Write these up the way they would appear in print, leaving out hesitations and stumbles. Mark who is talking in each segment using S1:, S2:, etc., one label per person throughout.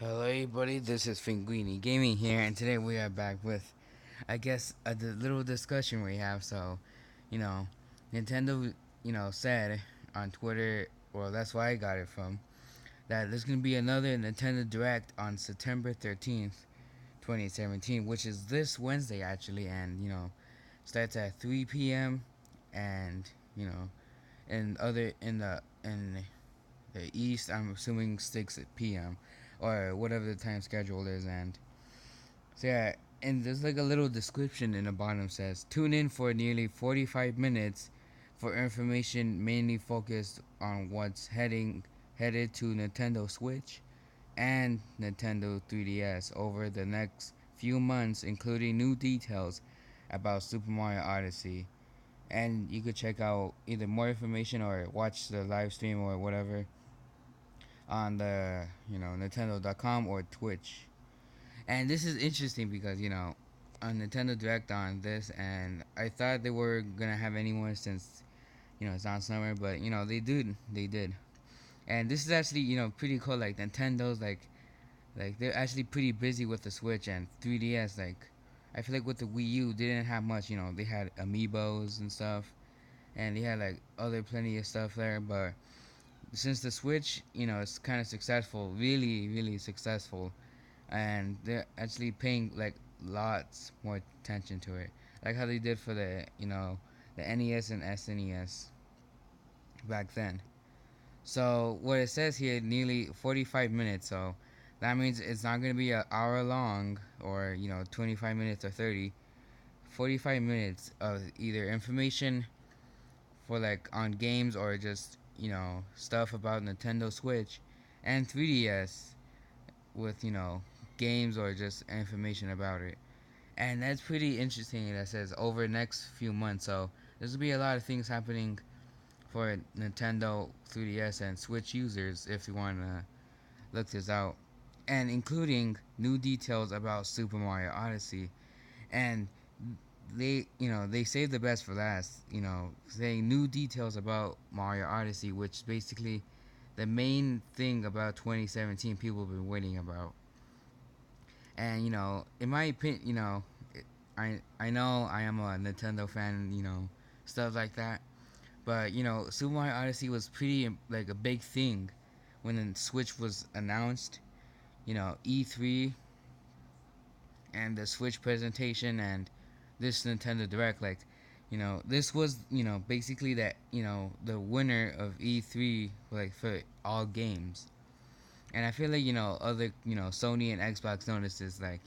S1: Hello, everybody. This is Finguini Gaming here, and today we are back with, I guess, a little discussion we have. So, you know, Nintendo, said on Twitter, well, that's why I got it from, that there's gonna be another Nintendo Direct on September 13th, 2017, which is this Wednesday actually, and starts at 3 p.m. and in the east, I'm assuming 6 p.m. or whatever the time schedule is. And so yeah, and there's like a little description in the bottom says, tune in for nearly 45 minutes for information mainly focused on what's headed to Nintendo Switch and Nintendo 3DS over the next few months, including new details about Super Mario Odyssey. And you could check out either more information or watch the live stream or whatever on the Nintendo.com or Twitch. And this is interesting because on Nintendo Direct on this, and I thought they were gonna have any more since it's on summer, but they did, and this is actually pretty cool. Like Nintendo's like they're actually pretty busy with the Switch and 3DS. Like I feel like with the Wii U, they didn't have much. They had amiibos and stuff, and they had like other plenty of stuff there, but since the Switch, it's kind of successful, really, really successful, and they're actually paying like lots more attention to it, like how they did for the NES and SNES back then. So what it says here, nearly 45 minutes. So that means it's not gonna be an hour long or 25 minutes or 30. 45 minutes of either information for like on games or just stuff about Nintendo Switch and 3DS with games or just information about it. And that's pretty interesting. That says over the next few months. So there's gonna be a lot of things happening for Nintendo 3DS and Switch users if you want to look this out, and including new details about Super Mario Odyssey. And they saved the best for last. Saying new details about Mario Odyssey, which basically the main thing about 2017 people have been waiting about. And in my opinion, I know I am a Nintendo fan, stuff like that. But Super Mario Odyssey was pretty like a big thing when the Switch was announced. E3 and the Switch presentation and this Nintendo Direct, like, this was basically that the winner of E3 like for all games. And I feel like other Sony and Xbox notices like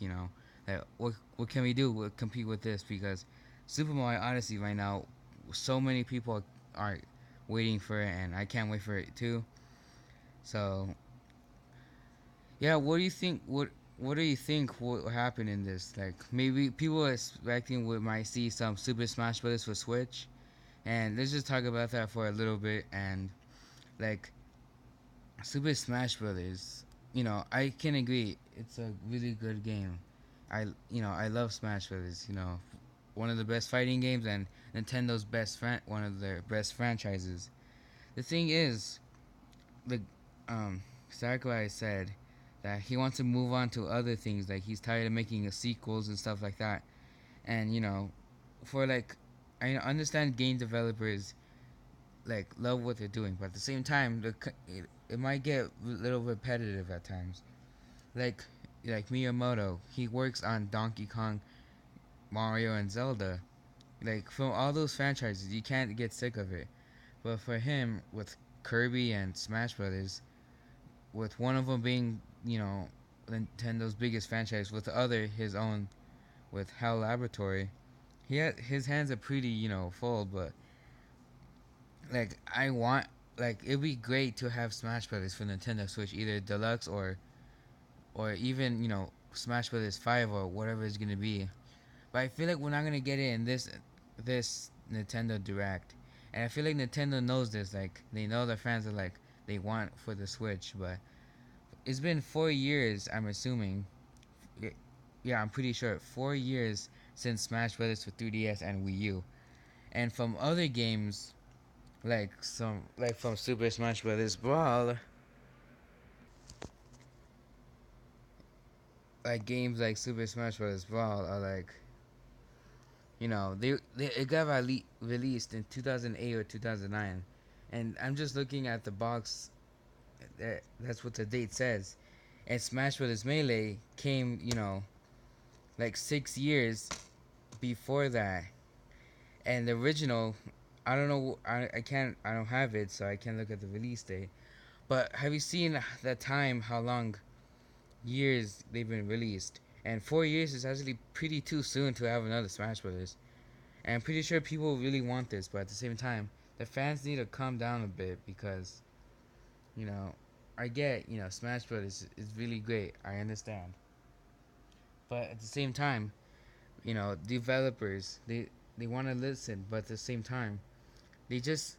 S1: that what can we do? We'll compete with this because Super Mario Odyssey right now, so many people are waiting for it, and I can't wait for it too. So yeah, what do you think? What do you think will happen in this? Like maybe people are expecting we might see some Super Smash Bros. For Switch, and let's just talk about that for a little bit. And like Super Smash Brothers, I can agree. It's a really good game. I love Smash Brothers. One of the best fighting games and Nintendo's one of their best franchises. The thing is, the Sakurai said that he wants to move on to other things. Like he's tired of making sequels and stuff like that. And for like, I understand game developers like love what they're doing, but at the same time, it might get a little repetitive at times. Like like Miyamoto, he works on Donkey Kong, Mario, and Zelda. Like from all those franchises, you can't get sick of it. But for him, with Kirby and Smash Brothers, with one of them being Nintendo's biggest franchise, with the other his own with HAL Laboratory, his hands are pretty full. But like I want like it'd be great to have Smash Brothers for Nintendo Switch, either deluxe or even Smash Brothers 5 or whatever it's gonna be. But I feel like we're not gonna get it in this Nintendo Direct, and I feel like Nintendo knows this. Like they know the fans are like they want for the Switch, but it's been 4 years. I'm assuming. Yeah, I'm pretty sure 4 years since Smash Brothers for 3DS and Wii U, and from other games like from Super Smash Brothers Brawl. like games like Super Smash Bros. Brawl are like, they it got released in 2008 or 2009, and I'm just looking at the box. That's what the date says, and Smash Bros. Melee came, like 6 years before that, and the original, I don't know, I don't have it, so I can't look at the release date. But have you seen that time? How long years they've been released? And 4 years is actually pretty too soon to have another Smash Brothers. And I'm pretty sure people really want this, but at the same time, the fans need to calm down a bit because, you know, I get, Smash Brothers is really great. I understand. But at the same time, developers, they want to listen, but at the same time, they just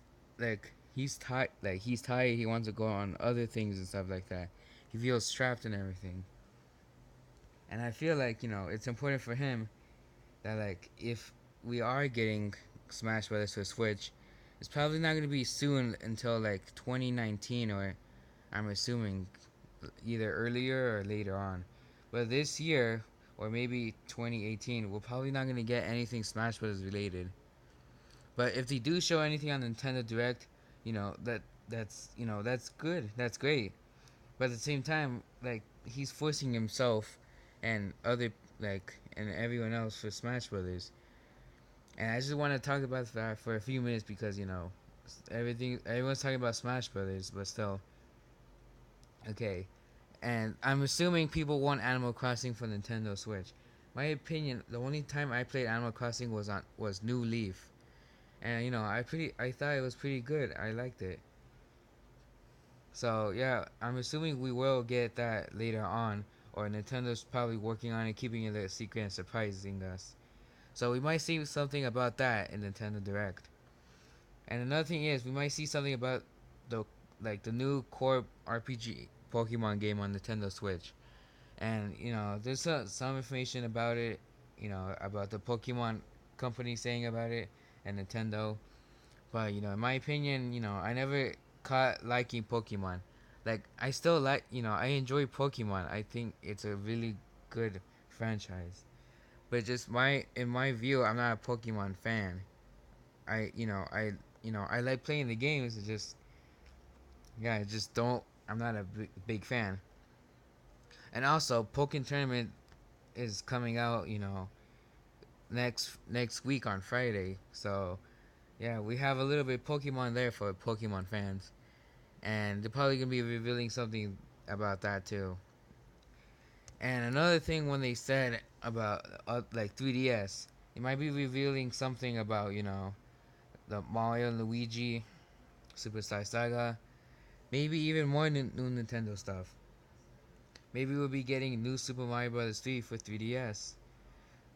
S1: he's tired, he wants to go on other things and stuff like that. He feels trapped and everything. And I feel like, it's important for him that, like, if we are getting Smash Brothers for Switch, it's probably not going to be soon until like 2019, or I'm assuming either earlier or later on. But this year or maybe 2018, we're probably not going to get anything Smash Brothers related. But if they do show anything on Nintendo Direct, that's good. That's great. But at the same time, like, he's forcing himself and and everyone else for Smash Brothers. And I just want to talk about that for a few minutes because everyone's talking about Smash Brothers, but still, okay. And I'm assuming people want Animal Crossing for Nintendo Switch. My opinion, the only time I played Animal Crossing was New Leaf, and I thought it was pretty good. I liked it. So yeah, I'm assuming we will get that later on, or Nintendo's probably working on it, keeping it a secret and surprising us. So we might see something about that in Nintendo Direct. And another thing is, we might see something about the the new core RPG Pokemon game on Nintendo Switch. And there's some information about it, about the Pokemon company saying about it and Nintendo. But in my opinion, I never caught liking Pokemon. Like, I still I enjoy Pokemon. I think it's a really good franchise. But just in my view, I'm not a Pokemon fan. I like playing the games. It's just, yeah, I just don't. I'm not a big fan. And also, Pokken Tournament is coming out. Next week on Friday. So yeah, we have a little bit of Pokemon there for Pokemon fans, and they're probably gonna be revealing something about that too. And another thing, when they said about like 3DS, they might be revealing something about the Mario and Luigi Superstar Saga, maybe even more new Nintendo stuff. Maybe we'll be getting new Super Mario Bros. 3 for 3DS.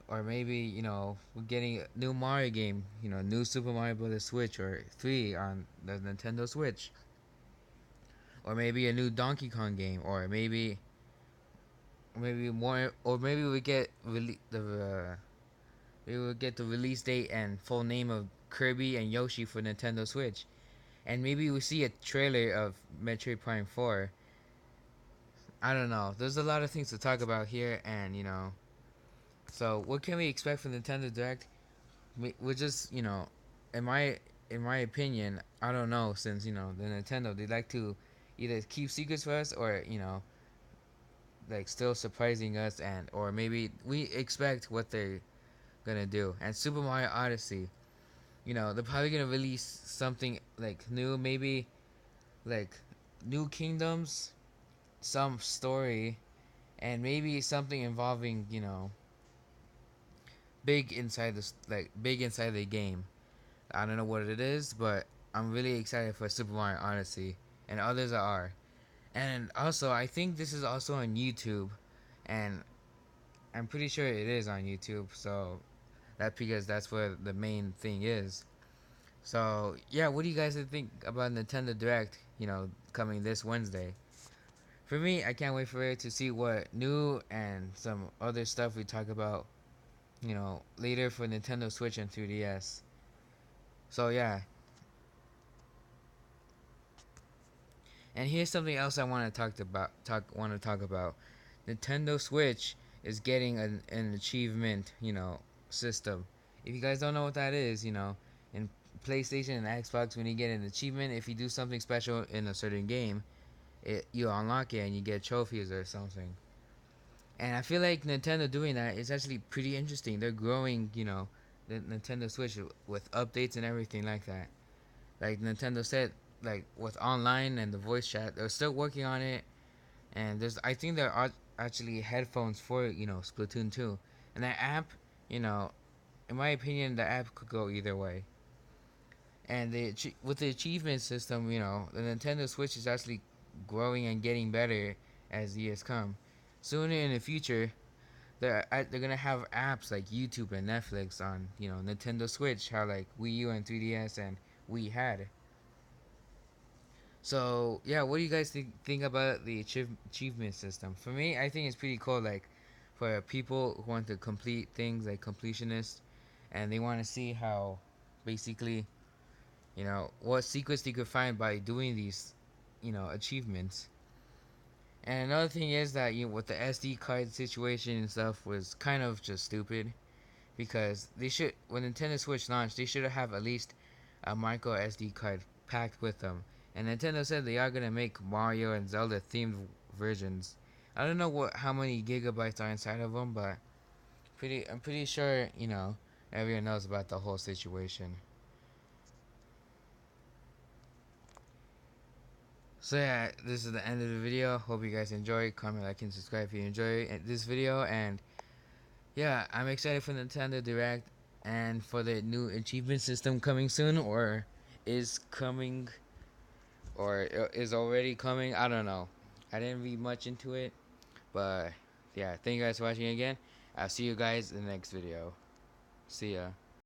S1: Or maybe, we're getting a new Mario game, new Super Mario Bros. Switch or 3 on the Nintendo Switch. Or maybe a new Donkey Kong game. Or maybe more, or maybe we get maybe we'll get the release date and full name of Kirby and Yoshi for Nintendo Switch. And maybe we see a trailer of Metroid Prime 4. I don't know. There's a lot of things to talk about here, and so what can we expect from Nintendo Direct? We're just, in my opinion, I don't know, since the Nintendo, they like to either keep secrets for us, or like, still surprising us, and or maybe we expect what they're gonna do. And Super Mario Odyssey, they're probably gonna release something like new, maybe like new kingdoms, some story, and maybe something involving big inside the game. I don't know what it is, but I'm really excited for Super Mario Odyssey, and others are. And also, I think this is also on YouTube, and I'm pretty sure it is on YouTube. So because that's where the main thing is. So yeah, what do you guys think about Nintendo Direct? Coming this Wednesday. For me, I can't wait for it to see what new and some other stuff we talk about. Later for Nintendo Switch and 3DS. So yeah, and here's something else I want to talk about. Nintendo Switch is getting an achievement, system. If you guys don't know what that is, in PlayStation and Xbox, when you get an achievement, if you do something special in a certain game, you unlock it and you get trophies or something. And I feel like Nintendo doing that is actually pretty interesting. They're growing, the Nintendo Switch with updates and everything like that. Like Nintendo said, like with online and the voice chat, they're still working on it. And I think there are actually headphones for Splatoon 2, and that app, you know, in my opinion, the app could go either way. And with the achievement system, the Nintendo Switch is actually growing and getting better as years come. Sooner in the future, they're gonna have apps like YouTube and Netflix on Nintendo Switch, how like Wii U and 3DS and Wii had. So yeah, what do you guys think about the achievement system? For me, I think it's pretty cool. Like for people who want to complete things, like completionists, and they want to see how, basically, what secrets they could find by doing these, achievements. And another thing is that with the SD card situation and stuff was kind of just stupid, because they should, when Nintendo Switch launched, they should have at least a micro SD card packed with them. And Nintendo said they are gonna make Mario and Zelda themed versions. I don't know how many gigabytes are inside of them, but I'm pretty sure everyone knows about the whole situation. So yeah, this is the end of the video. Hope you guys enjoy. Comment, like, and subscribe if you enjoy this video. And yeah, I'm excited for Nintendo Direct and for the new achievement system coming soon, or is coming, or is already coming. I don't know. I didn't read much into it, but yeah, thank you guys for watching again. I'll see you guys in the next video. See ya.